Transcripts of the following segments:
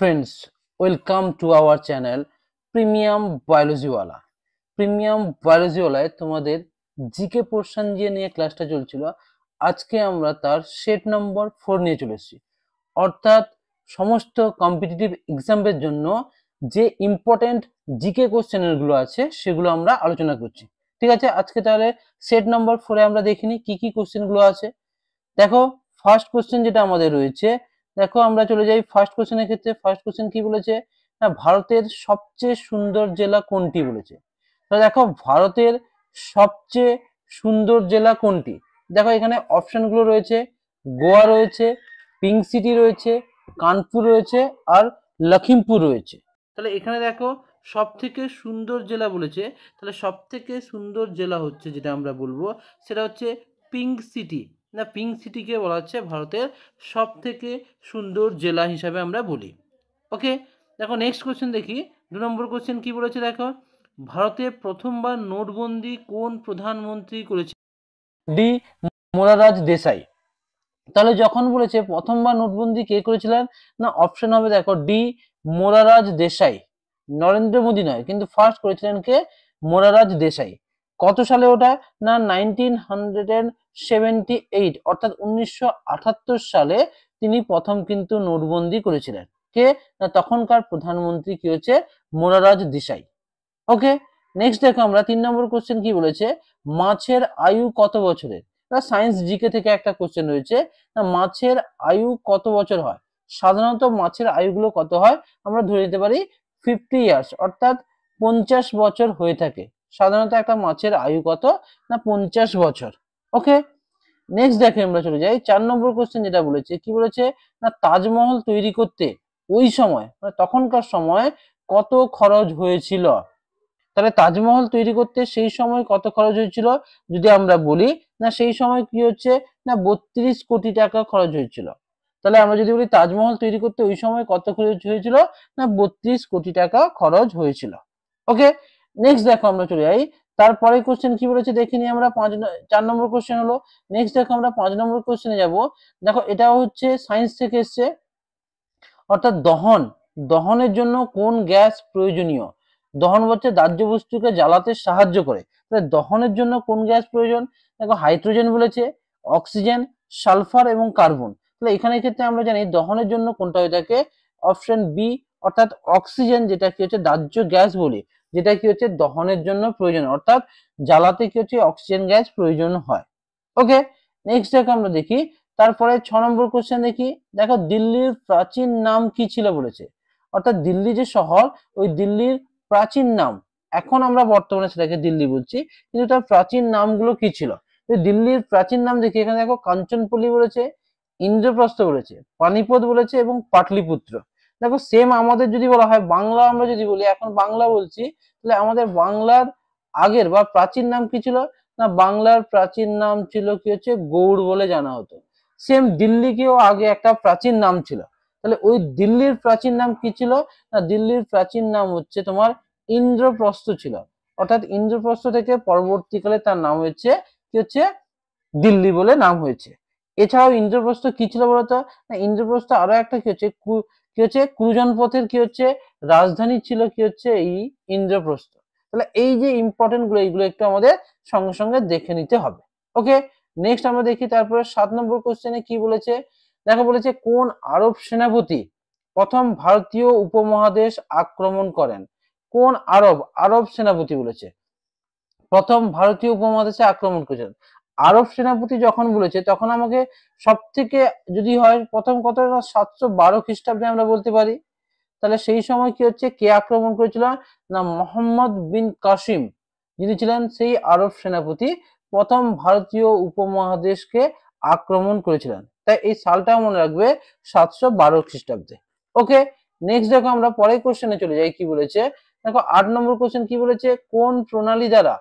Friends, welcome to our channel premium বায়োলজিওয়ালা। Premium বায়োলজিওয়ালায় তোমাদের জিকে পোর্শন নিয়ে ক্লাসটা চলছিল। আজকে আমরা তার সেট নম্বর 4 নিয়ে চলে এসেছি, অর্থাৎ সমস্ত কম্পিটিটিভ এক্সামের জন্য যে ইম্পর্টেন্ট জিকে কোশ্চেনগুলো আছে সেগুলো আমরা আলোচনা করছি। ঠিক আছে, আজকে তাহলে সেট নম্বর 4-এ আমরা দেখিনি কি কি কোশ্চেনগুলো আছে। দেখো, ফার্স্ট কোশ্চেন যেটা আমাদের রয়েছে, দেখো আমরা চলে যাই ফার্স্ট কোশ্চেনের ক্ষেত্রে। ফার্স্ট কোশ্চেন কি বলেছে না, ভারতের সবচেয়ে সুন্দর জেলা কোনটি বলেছে। তো দেখো, ভারতের সবচেয়ে সুন্দর জেলা কোনটি। দেখো এখানে অপশনগুলো রয়েছে, গোয়া রয়েছে, পিঙ্ক সিটি রয়েছে, কানপুর রয়েছে আর লখিমপুর রয়েছে। তাহলে এখানে দেখো সব থেকে সুন্দর জেলা বলেছে, তাহলে সব থেকে সুন্দর জেলা হচ্ছে যেটা আমরা বলবো সেটা হচ্ছে পিঙ্ক সিটি। না, পিঙ্ক সিটিকে বলা হচ্ছে ভারতের সব থেকে সুন্দর জেলা হিসাবে আমরা বলি। ওকে, দেখো নেক্সট কোশ্চেন দেখি। 2 নম্বর কোশ্চেন কি বলেছে, দেখো ভারতে প্রথমবার নোটবন্দি কোন প্রধানমন্ত্রী করেছে। ডি মোরারলাল দেশাই। তাহলে যখন বলেছে প্রথমবার নোটবন্দি কে করেছিলেন, না অপশন হবে দেখো ডি মোরারলাল দেশাই। নরেন্দ্র মোদী নয়, কিন্তু ফার্স্ট করেছিলেন কে, মোরারলাল দেশাই। কত সালে ওটা, না 1978, অর্থাৎ 1978 সালে তিনি প্রথম কিন্তু নোটবন্দি করেছিলেন। কে, না তখনকার প্রধানমন্ত্রী কি হচ্ছে, মোরারলাল দেশাই। ওকে, নেক্সট দেখো আমরা 3 নম্বর কোশ্চেন কি বলেছে, মাছের আয়ু কত বছরের। সায়েন্স জিকে থেকে একটা কোশ্চেন রয়েছে, না মাছের আয়ু কত বছর হয়। সাধারণত মাছের আয়ুগুলো কত হয়, আমরা ধরে নিতে পারি 50 ইয়ার্স, অর্থাৎ 50 বছর হয়ে থাকে। সাধারণত একটা মাছের আয়ু কত, না 50 বছর। ওকে, নেক্সট দেখে আমরা চলে যাই 4 নম্বর কোশ্চেন যেটা বলেছে, কি বলেছে না তাজমহল তৈরি করতে ওই সময় মানে তখনকার সময় কত খরচ হয়েছিল। তাহলে তাজমহল তৈরি করতে সেই সময় কত খরচ হয়েছিল যদি আমরা বলি, না সেই সময় কি হচ্ছে, না 32 কোটি টাকা খরচ হয়েছিল। তাহলে আমরা যদি বলি তাজমহল তৈরি করতে ওই সময় কত খরচ হয়েছিল, না 32 কোটি টাকা খরচ হয়েছিল। ওকে, নেক্সট দেখো আমরা চলে যাই তারপরে কোশ্চেন কি বলেছে দেখে নিই আমরা। 4 নম্বর কোশ্চেন হলো। নেক্সট দেখো আমরা 5 নম্বর কোশ্চেনে যাব। দেখো এটা হচ্ছে সায়েন্স থেকে এসছে, অর্থাৎ দহনের জন্য কোন গ্যাস প্রয়োজনীয়। দহন হচ্ছে দাহ্য বস্তুকে জ্বালাতে সাহায্য করে, তাহলে দহনের জন্য কোন গ্যাস প্রয়োজন। দেখো হাইড্রোজেন বলেছে, অক্সিজেন, সালফার এবং কার্বন। তাহলে এখানে ক্ষেত্রে আমরা জানি দহনের জন্য কোনটা হয়ে থাকে, অপশন বি, অর্থাৎ অক্সিজেন, যেটা কি হচ্ছে দাহ্য গ্যাস বলি, যেটা কি হচ্ছে দহনের জন্য প্রয়োজন, অর্থাৎ জ্বালাতে কি হচ্ছে অক্সিজেন গ্যাস প্রয়োজন হয়। ওকে, নেক্সট দেখো আমরা দেখি তারপরে 6 নম্বর কোশ্চেন দেখি। দেখো দিল্লির প্রাচীন নাম কি ছিল বলেছে, অর্থাৎ দিল্লি যে শহর, ওই দিল্লির প্রাচীন নাম, এখন আমরা বর্তমানে সেটাকে দিল্লি বলছি, কিন্তু তার প্রাচীন নামগুলো কি ছিল। দিল্লির প্রাচীন নাম দেখি, এখানে দেখো কাঞ্চনপল্লী বলেছে, ইন্দ্রপ্রস্থ বলেছে, পানিপথ বলেছে এবং পাটলিপুত্র। দেখো সেম আমাদের যদি বলা হয় বাংলা, আমরা যদি বলি এখন বাংলা বলছি, তাহলে আমাদের বাংলার আগের বা প্রাচীন নাম কি ছিল, না বাংলার প্রাচীন নাম ছিল কি হচ্ছে গৌড় বলে জানা হতো। সেম দিল্লিকেও আগে একটা প্রাচীন নাম ছিল, তাহলে ওই দিল্লির প্রাচীন নাম কি ছিল, না দিল্লির প্রাচীন নাম হচ্ছে তোমার ইন্দ্রপ্রস্থ ছিল, অর্থাৎ ইন্দ্রপ্রস্থ থেকে পরবর্তীকালে তার নাম হয়েছে কি হচ্ছে দিল্লি বলে নাম হয়েছে। এছাড়াও ইন্দ্রপ্রস্থ কি ছিল বলতো, না ইন্দ্রপ্রস্থ আরো একটা কি হচ্ছে ক্রুজন পথের কি হচ্ছে রাজধানী ছিল কি হচ্ছে এই ইন্দ্রপ্রস্থ। তাহলে এই যে ইম্পর্টেন্ট গুলো, এইগুলো একটু আমাদের সঙ্গে সঙ্গে দেখে নিতে হবে। ওকে, নেক্সট আমরা দেখি তারপরে 7 নম্বর কোশ্চেনে কি বলেছে। দেখো বলেছে কোন আরব সেনাপতি প্রথম ভারতীয় উপমহাদেশ আক্রমণ করেন। কোন আরব সেনাপতি বলেছে প্রথম ভারতীয় উপমহাদেশে আক্রমণ করেছেন। আরব সেনাপতি যখন বলেছে তখন আমাকে সব থেকে যদি হয় প্রথম কত, 712 খ্রিস্টাব্দে আমরা বলতে পারি। তাহলে সেই সময় কি হচ্ছে কে আক্রমণ করেছিল, না মোহাম্মদ বিন কাসিম, যিনি ছিলেন সেই আরব সেনাপতি, প্রথম ভারতীয় উপমহাদেশকে আক্রমণ করেছিলেন। তাই এই সালটা মনে রাখবে 712 খ্রিস্টাব্দে। ওকে, নেক্সট দেখো আমরা পরের কোশ্চেনে চলে যাই, কি বলেছে দেখো 8 নম্বর কোশ্চেন কি বলেছে, কোন প্রণালী দ্বারা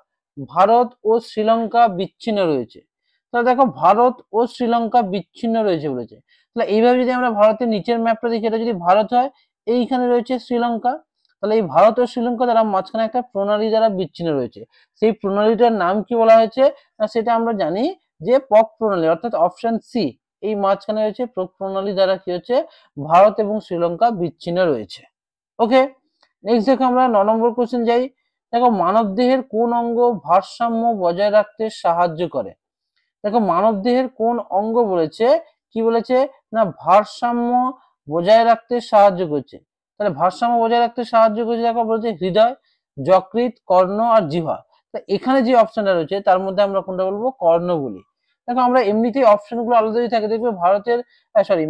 ভারত ও শ্রীলঙ্কা বিচ্ছিন্ন রয়েছে। তাহলে দেখো ভারত ও শ্রীলঙ্কা বিচ্ছিন্ন রয়েছে বলেছে। তাহলে এইভাবে যদি আমরা ভারতের নিচের ম্যাপটা দেখি, এটা যদি ভারত হয়, এইখানে রয়েছে শ্রীলঙ্কা, তাহলে এই ভারত ও শ্রীলঙ্কা দ্বারা মাঝখানে একটা প্রণালী দ্বারা বিচ্ছিন্ন রয়েছে। সেই প্রণালীটার নাম কি বলা হয়েছে, না সেটা আমরা জানি যে পক প্রণালী, অর্থাৎ অপশন সি, এই মাঝখানে রয়েছে প্রণালী দ্বারা কি হচ্ছে ভারত এবং শ্রীলঙ্কা বিচ্ছিন্ন রয়েছে। ওকে, নেক্সট দেখো আমরা 9 নম্বর কোশ্চেন যাই। দেখো মানব দেহের কোন অঙ্গ ভারসাম্য বজায় রাখতে সাহায্য করে? দেখো মানব দেহের কোন অঙ্গ বলেছে, কি বলেছে না ভারসাম্য বজায় রাখতে সাহায্য করছে। তাহলে ভারসাম্য বজায় রাখতে সাহায্য করছে, দেখো বলছে হৃদয়, যকৃৎ, কর্ণ আর জিহ্বা। এখানে যে অপশনটা রয়েছে তার মধ্যে আমরা কোনটা বলবো, কর্ণ বলি। দেখো আমরা এমনিতেই অপশনগুলো আলাদাই থাকে, দেখবে ভারতের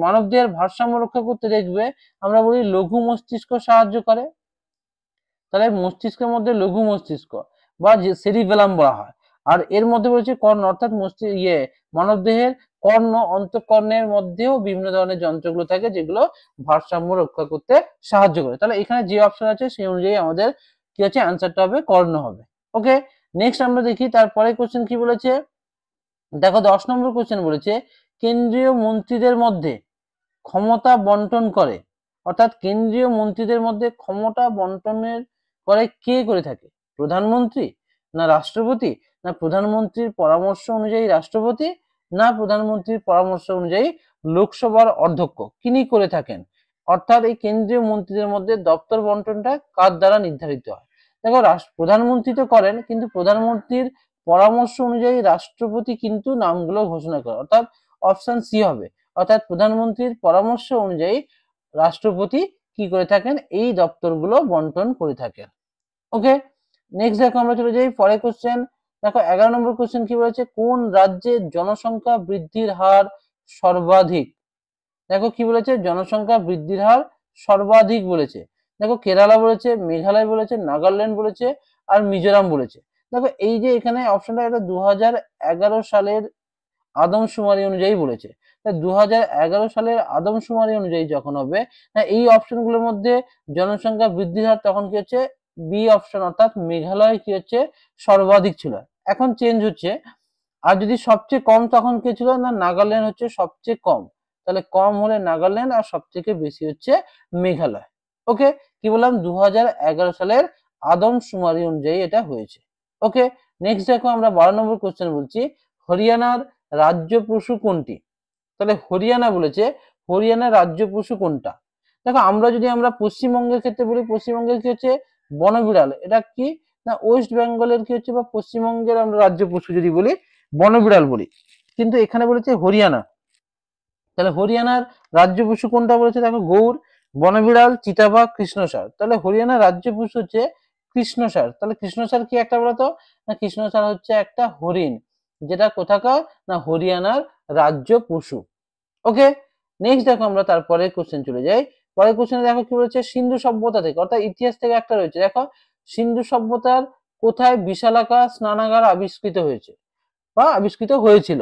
মানব দেহের ভারসাম্য রক্ষা করতে দেখবে আমরা বলি লঘু মস্তিষ্ক সাহায্য করে, তাহলে মস্তিষ্কের মধ্যে লঘু মস্তিষ্ক বা সেরিবেলাম বলা হয়। আর এর মধ্যে বলেছে কর্ণ, অর্থাৎ মানব দেহের কর্ণ, অন্তঃকর্ণের মধ্যেও বিভিন্ন ধরনের যন্ত্রগুলো থাকে যেগুলো ভারসাম্য রক্ষা করতে সাহায্য করে। তাহলে এখানে যে অপশন আছে সেই অনুযায়ী আমাদের কি হচ্ছে অ্যান্সারটা হবে কর্ণ হবে। ওকে, নেক্সট আমরা দেখি তারপরে কোশ্চেন কি বলেছে। দেখো 10 নম্বর কোশ্চেন বলেছে কেন্দ্রীয় মন্ত্রীদের মধ্যে ক্ষমতা বন্টন করে, অর্থাৎ কেন্দ্রীয় মন্ত্রীদের মধ্যে ক্ষমতা বন্টনের করে কে করে থাকে? প্রধানমন্ত্রী, না রাষ্ট্রপতি, না প্রধানমন্ত্রীর পরামর্শ অনুযায়ী রাষ্ট্রপতি, না প্রধানমন্ত্রীর পরামর্শ অনুযায়ী লোকসভার অধ্যক্ষ, কিনি করে থাকেন? অর্থাৎ এই কেন্দ্রীয় মন্ত্রীদের মধ্যে দপ্তর বন্টনটা কার দ্বারা নির্ধারিত হয়? দেখো প্রধানমন্ত্রী তো করেন, কিন্তু প্রধানমন্ত্রীর পরামর্শ অনুযায়ী রাষ্ট্রপতি কিন্তু নামগুলো ঘোষণা করে, অর্থাৎ অপশন সি হবে। অর্থাৎ প্রধানমন্ত্রীর পরামর্শ অনুযায়ী রাষ্ট্রপতি কি করে থাকেন, এই দপ্তরগুলো বন্টন করে থাকেন। ওকে, নেক্সট দেখো আমরা চলে যাই পরে কোশ্চেন। দেখো 11 নম্বর কোশ্চেন কি বলেছে, কোন রাজ্যের জনসংখ্যা বৃদ্ধির হার সর্বাধিক? দেখো কি বলেছে, জনসংখ্যা বৃদ্ধির হার সর্বাধিক বলেছে। দেখো কেরালা বলেছে, মেঘালয় বলেছে, নাগাল্যান্ড বলেছে আর মিজোরাম বলেছে। দেখো এই যে এখানে অপশনটা, এটা 2011 সালের আদমশুমারি অনুযায়ী বলেছে। 2011 সালের আদমশুমারি অনুযায়ী যখন হবে এই অপশনগুলোর মধ্যে জনসংখ্যা বৃদ্ধির হার তখন কি হচ্ছে বি অপশন, অর্থাৎ মেঘালয় কি হচ্ছে সর্বাধিক ছিল। এখন চেঞ্জ হচ্ছে, আর যদি সবচেয়ে কম তখন কি ছিল না নাগাল্যান্ড হচ্ছে সবচেয়ে কম। তাহলে কম হলে নাগাল্যান্ড আর সবথেকে বেশি হচ্ছে মেঘালয়। ওকে, কি বললাম 2011 সালের আদমশুমারি অনুযায়ী এটা হয়েছে। ওকে, নেক্সট দেখো আমরা 12 নম্বর কোশ্চেন বলছি, হরিয়ানার রাজ্য পশু কোনটি? তাহলে হরিয়ানা বলেছে, হরিয়ানার রাজ্য পশু কোনটা? দেখো আমরা পশ্চিমবঙ্গের ক্ষেত্রে বলি, পশ্চিমবঙ্গের কি হচ্ছে বনবিড়াল। এটা কি না ওয়েস্ট বেঙ্গলের কি হচ্ছে বা পশ্চিমবঙ্গের আমরা রাজ্য পশু যদি বলি বনবিড়াল বলি, কিন্তু এখানে বলেছে হরিয়ানা। তাহলে হরিয়ানার রাজ্য পশু কোনটা বলেছে, দেখো গৌড়, বনবিড়াল, চিতাবাঘ, কৃষ্ণসার। তাহলে হরিয়ানার রাজ্য পশু হচ্ছে কৃষ্ণসার। তাহলে কৃষ্ণসার কি একটা বলতো না, কৃষ্ণসার হচ্ছে একটা হরিণ, যেটা কোথাকার না হরিয়ানার রাজ্য পশু। ওকে, নেক্সট দেখো আমরা তারপরে কোশ্চেন চলে যাই। পরের কোশ্চেনে দেখো কি বলেছে, সিন্ধু সভ্যতা থেকে অর্থাৎ ইতিহাস থেকে একটা রয়েছে। দেখো সিন্ধু সভ্যতার কোথায় বিশালাকার স্নানাগার আবিষ্কৃত হয়েছে বা আবিষ্কৃত হয়েছিল?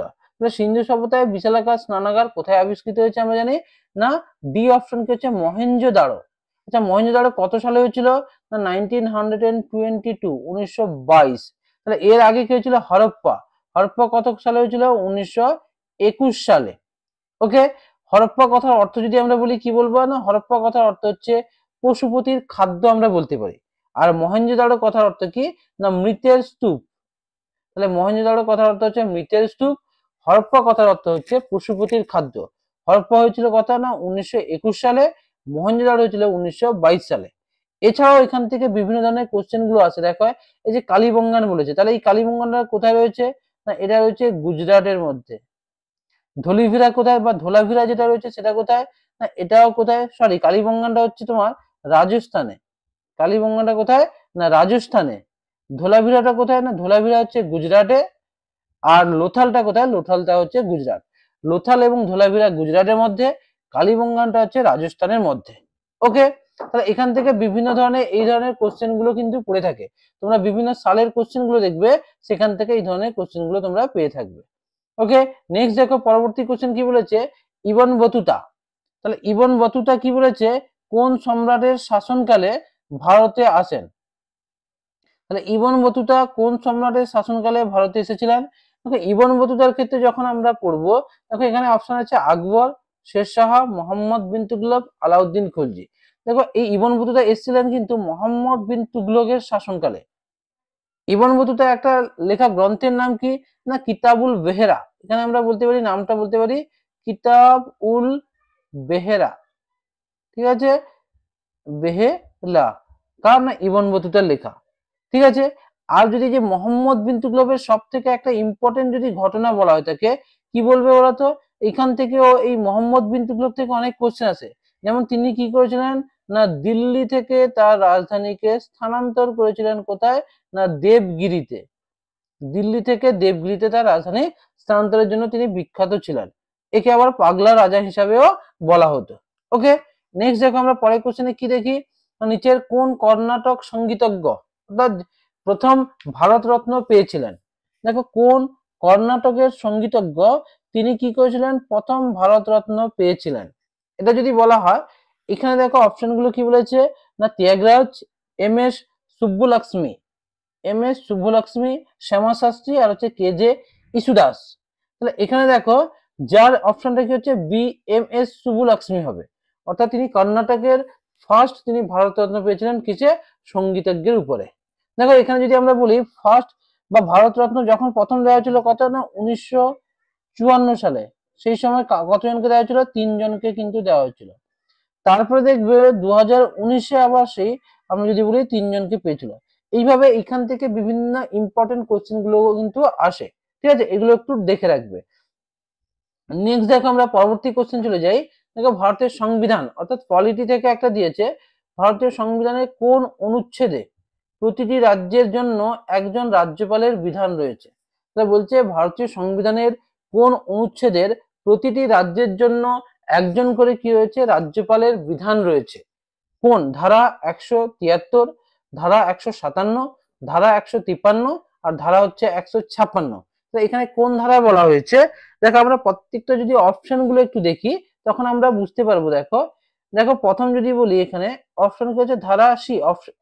সিন্ধু সভ্যতায় বিশালাকার স্নানাগার কোথায় আবিষ্কৃত হয়েছে আমরা জানি না ডি অপশন কি হচ্ছে মহেঞ্জোদারো। আচ্ছা মহেঞ্জোদারো কত সালে হয়েছিল না 1922, 1922। তাহলে এর আগে কি হয়েছিল হরপ্পা, হরপ্পা কত সালে হয়েছিল 1921 সালে। ওকে, হরপ্পা কথার অর্থ যদি আমরা বলি কি বলবো না, হরপ্পা কথার অর্থ হচ্ছে পশুপতির খাদ্য আমরা বলতে পারি। আর মহেঞ্জোদারো কথার অর্থ কি না মৃতের স্তূপ। তাহলে মহেঞ্জোদারো কথার অর্থ হচ্ছে মৃতের স্তূপ, হরপ্পা কথার অর্থ হচ্ছে পশুপতির খাদ্য। হরপ্পা হয়েছিল কথা না 1921 সালে, মহেঞ্জোদারো হয়েছিল 1922 সালে। এছাড়াও এখান থেকে বিভিন্ন ধরনের কোশ্চেন গুলো আছে। দেখো এই যে কালীবঙ্গান বলেছে, তাহলে এই কালীবঙ্গানটা কোথায় রয়েছে না এটা রয়েছে গুজরাটের মধ্যে। ধলিভিরা কোথায় বা ধোলাভিরা যেটা রয়েছে সেটা কোথায় না এটাও কোথায়, সরি কালীবঙ্গানটা হচ্ছে তোমার রাজস্থানে। কালীবঙ্গানটা কোথায় না রাজস্থানে। ধোলাভিরাটা কোথায় না ধোলাভিরা হচ্ছে গুজরাটে। আর লোথালটা কোথায়, লোথালটা হচ্ছে গুজরাট। লোথাল এবং ধোলাভিরা গুজরাটের মধ্যে, কালীবঙ্গানটা হচ্ছে রাজস্থানের মধ্যে। ওকে, তাহলে এখান থেকে বিভিন্ন ধরনের এই ধরনের কোশ্চেন গুলো কিন্তু পড়ে থাকে। তোমরা বিভিন্ন সালের কোশ্চেন গুলো দেখবে, সেখান থেকে এই ধরনের কোশ্চেন গুলো তোমরা পেয়ে থাকবে। ওকে, নেক্সট দেখো পরবর্তী কোশ্চেন কি বলেছে, ইবন বতুতা। তাহলে ইবন বতুতা কি বলেছে, কোন সম্রাটের শাসনকালে ভারতে আসেন? তাহলে ইবন বতুতা কোন সম্রাটের শাসনকালে ভারতে এসেছিলেন? দেখো ইবন বতুতার ক্ষেত্রে যখন আমরা পড়বো, দেখো এখানে অপশন আছে আকবর, শের শাহ, মোহাম্মদ বিন তুগলক, আলাউদ্দিন খলজি। দেখো এই ইবন বতুতা এসেছিলেন কিন্তু মোহাম্মদ বিন তুগলকের শাসনকালে। ইবন বতুতা একটা লেখা গ্রন্থের নাম কি না কিতাবুল বেহেরা। এখানে আমরা বলতে পারি নামটা বলতে পারি কিতাব উল বেহেরা, ঠিক আছে, বেহেলা, কার না ইবন বতুতার লেখা, ঠিক আছে। আর যদি যে মোহাম্মদ বিন তুগলকের সব থেকে একটা ইম্পর্টেন্ট যদি ঘটনা বলা হয় তাকে কি বলবে বলতো, এখান থেকেও এই মোহাম্মদ বিন তুগলক থেকে অনেক কোশ্চেন আছে। যেমন তিনি কি করেছিলেন না দিল্লি থেকে তার রাজধানীকে স্থানান্তর করেছিলেন কোথায় না দেবগিরিতে, দিল্লি থেকে দেবগিরিতে তার রাজধানী স্থানান্তরের জন্য তিনি বিখ্যাত ছিলেন। একে আবার পাগলা রাজা হিসাবেও বলা হতো। ওকে, নেক্সট দেখো আমরা পরের কোশ্চেনে কি দেখি, নিচের কোন কর্ণাটক সঙ্গীতজ্ঞ অর্থাৎ প্রথম ভারতরত্ন পেয়েছিলেন, দেখো কোন কর্ণাটকের সঙ্গীতজ্ঞ তিনি কি করেছিলেন প্রথম ভারতরত্ন পেয়েছিলেন। এটা যদি বলা হয় এখানে দেখো অপশন গুলো কি বলেছে না Tyagaraja, M S Subbulakshmi, M S Subhalakshmi, Shyama Shastri আর হচ্ছে কে জে ইসুদাস। তাহলে এখানে দেখো যার অপশনটা কি হচ্ছে বি এম এস শুভলক্ষ্মী হবে, অর্থাৎ তিনি কর্ণাটকের ফার্স্ট তিনি ভারতরত্ন পেয়েছিলেন কিসে সঙ্গীতজ্ঞের উপরে। দেখো এখানে যদি আমরা বলি ফার্স্ট বা ভারতরত্ন যখন প্রথম দেওয়া হয়েছিল কত না 1954 সালে, সেই সময় কতজনকে দেওয়া হয়েছিল 3 জনকে কিন্তু দেওয়া হয়েছিল। তারপরে দেখবে 2019-এ আবার সেই আমরা যদি বলি 3 জনকে পেয়েছিল। এইভাবে এখান থেকে বিভিন্ন ইম্পর্টেন্ট কোশ্চেন গুলো কিন্তু আসে, ঠিক আছে, এগুলো একটু দেখে রাখবে। নেক্সট দেখো আমরা পরবর্তী কোশ্চেন চলে যাই। দেখো ভারতের সংবিধান অর্থাৎ পলিটি থেকে একটা দিয়েছে, ভারতীয় সংবিধানের কোন অনুচ্ছেদে প্রতিটি রাজ্যের জন্য একজন রাজ্যপালের বিধান রয়েছে। তাহলে বলছে ভারতীয় সংবিধানের কোন অনুচ্ছেদের প্রতিটি রাজ্যের জন্য একজন করে কি রয়েছে রাজ্যপালের বিধান রয়েছে। কোন ধারা 173, ধারা 157, ধারা 153 আর ধারা হচ্ছে 156। তো এখানে কোন ধারা বলা হয়েছে দেখো আমরা প্রত্যেকটা যদি অপশন গুলো একটু দেখি তখন আমরা বুঝতে পারবো। দেখো দেখো প্রথম যদি বলি এখানে অপশন কি হচ্ছে ধারা সি,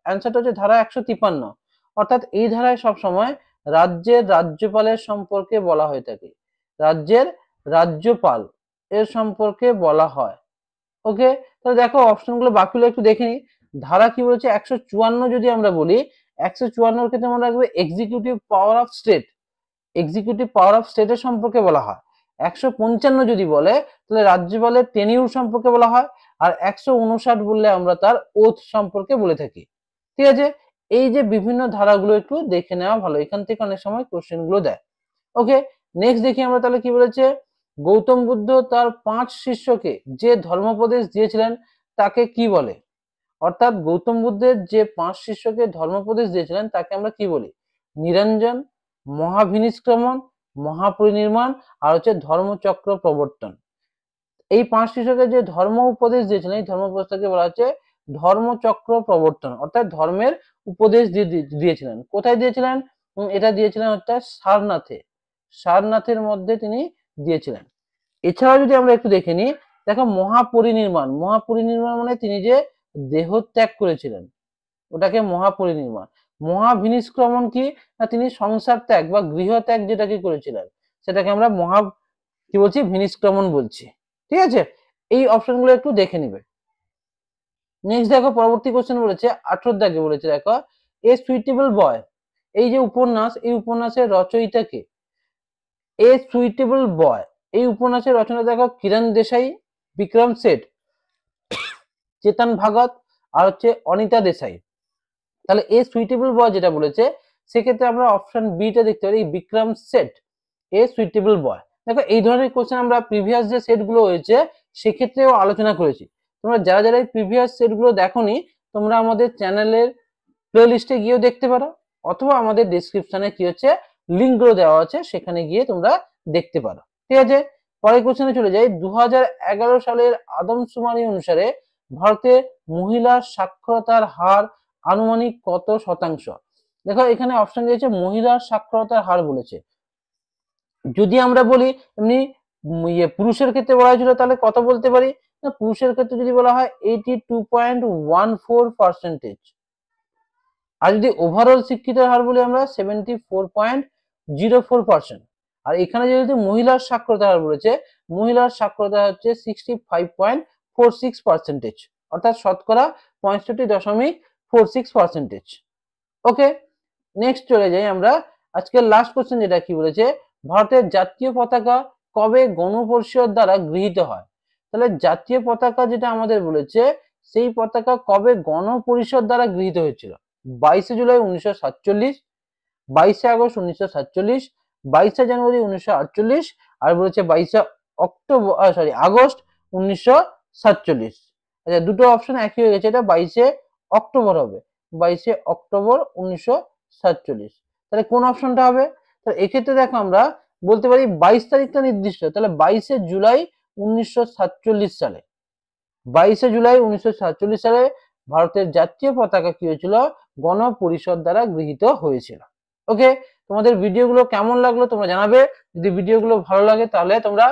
অ্যান্সারটা হচ্ছে ধারা 153, অর্থাৎ এই ধারায় সবসময় রাজ্যের রাজ্যপালের সম্পর্কে বলা হয়ে থাকে, রাজ্যের রাজ্যপাল এর সম্পর্কে বলা হয়। ওকে, তাহলে দেখো অপশন গুলো বাকিগুলো একটু দেখে নি। ধারা কি বলেছে 154 যদি আমরা বলি 154 ক্ষেত্রে মনে রাখবে executive power of state, executive power of স্টেটের সম্পর্কে বলা হয়। 155 যদি বলে তাহলে রাজ্যপালের টেনিউর সম্পর্কে বলা হয়, আর 159 বললে আমরা তার ওথ সম্পর্কে বলে থাকি, ঠিক আছে। এই যে বিভিন্ন ধারাগুলো একটু দেখে নেওয়া ভালো, এখান থেকে অনেক সময় কোশ্চেন গুলো দেয়। ওকে, নেক্সট দেখি আমরা তাহলে কি বলেছে, গৌতম বুদ্ধ তার 5 শিষ্যকে যে ধর্মোপদেশ দিয়েছিলেন তাকে কি বলে, অর্থাৎ গৌতম বুদ্ধের যে 5 শিষ্যকে ধর্মোপদেশ দিয়েছিলেন তাকে আমরা কি বলি, নিরঞ্জন, মহাভিনিষ্ক্রমণ, মহাপরিনির্মাণ আর হচ্ছে ধর্মচক্র প্রবর্তন। এই 5 শিষ্যকে যে ধর্ম উপদেশ দিয়েছিলেন এই ধর্ম উপদেশটাকে বলা হচ্ছে ধর্মচক্র প্রবর্তন, অর্থাৎ ধর্মের উপদেশ দিয়েছিলেন। কোথায় দিয়েছিলেন, এটা দিয়েছিলেন অর্থাৎ সারনাথে, সারনাথের মধ্যে তিনি দিয়েছিলেন। এছাড়াও যদি আমরা একটু দেখে নিই দেখো মহাপরিনির্মাণ, মহাপরিনির্মাণ মানে তিনি যে দেহ ত্যাগ করেছিলেন ওটাকে মহাপরিনির্মাণ। মহাভিনিষ্ক্রমণ কি না তিনি সংসার ত্যাগ বা গৃহ ত্যাগ যেটাকে করেছিলেন সেটাকে আমরা কি বলছি ভিনিষ্ক্রমণ বলছি, ঠিক আছে। এই অপশন গুলো একটু দেখে নিবে। নেক্সট দেখো পরবর্তী কোশ্চেন বলেছে 18 দাগে বলেছে দেখো এ সুইটেবল বয়, এই যে উপন্যাস এই উপন্যাসের রচয়িতা কে, এ সুইটেবল বয় এই উপন্যাসের রচনা দেখো কিরণ দেশাই, বিক্রম সেঠ, চেতন ভাগত আর হচ্ছে অনিতা দেশাই। তাহলে এ সুইটেবল বয় যেটা বলেছে সেক্ষেত্রে আমরা অপশন বিটা দেখতে পারি Vikram Seth, a suitable boy. দেখো এই ধরনের কোশ্চেন আমরা প্রিভিয়াস যে সেট গুলো হয়েছে সেক্ষেত্রেও আলোচনা করেছি। তোমরা যারা যারা এই প্রিভিয়াস সেট গুলো দেখোনি তোমরা আমাদের চ্যানেলের প্লে লিস্টে গিয়েও দেখতে পারো, অথবা আমাদের ডিসক্রিপশনে কি হচ্ছে লিঙ্ক গুলো দেওয়া আছে সেখানে গিয়ে তোমরা দেখতে পারো, ঠিক আছে। পরের কোশ্চেনে চলে যাই। 2011 সালের আদমশুমারি অনুসারে ভারতে মহিলা সাক্ষরতার হার আনুমানিক কত শতাংশ। দেখো এখানে অপশন দিয়েছে মহিলার সাক্ষরতার হার বলেছে, যদি আমরা বলি এমনি পুরুষের ক্ষেত্রে বলা হয়েছিল তাহলে কত বলতে পারি না, পুরুষের ক্ষেত্রে যদি বলা হয় 82.14%, আর যদি ওভারঅল শিক্ষিতের হার বলি আমরা 74.04%, আর এখানে যেহেতু মহিলার সাক্ষরতার হার বলেছে মহিলার সাক্ষরতা হচ্ছে 65.46%, অর্থাৎ শতকরা 65.46%। ওকে, নেক্সট চলে যাই আমরা আজকের লাস্ট কোশ্চেন যেটা কি বলেছে ভারতের জাতীয় পতাকা কবে গণপরিষদ দ্বারা গৃহীত হয়? তাহলে জাতীয় পতাকা যেটা আমাদের বলেছে, সেই পতাকা কবে গণপরিষদ দ্বারা গৃহীত হয়েছিল? 22শে জুলাই 1947, 22শে আগস্ট 1947, 22শে জানুয়ারি 1948, আর বলেছে 22শে আগস্ট 1947। আচ্ছা, দুটো অপশন একই হয়ে গেছে, এটা 22শে অক্টোবর হবে, 22শে অক্টোবর 1947। তাহলে কোন অপশনটা হবে? তাহলে এক্ষেত্রে দেখো আমরা বলতে পারি 22 তারিখটা নির্দিষ্ট, তাহলে 22শে জুলাই 1947 সালে, 22শে জুলাই 1947 সালে ভারতের জাতীয় পতাকা কি হয়েছিল? গণপরিষদ দ্বারা গৃহীত হয়েছিল। ওকে, তোমাদের ভিডিওগুলো কেমন লাগলো তোমরা জানাবে। যদি ভিডিওগুলো ভালো লাগে তাহলে তোমরা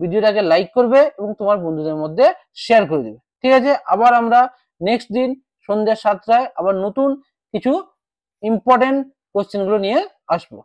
ভিডিওটাকে লাইক করবে এবং তোমার বন্ধুদের মধ্যে শেয়ার করে দিবে। ঠিক আছে, আবার আমরা নেক্সট দিন সন্ধ্যা 7টায় আবার নতুন কিছু ইম্পর্টেন্ট কোশ্চেনগুলো নিয়ে আসবো।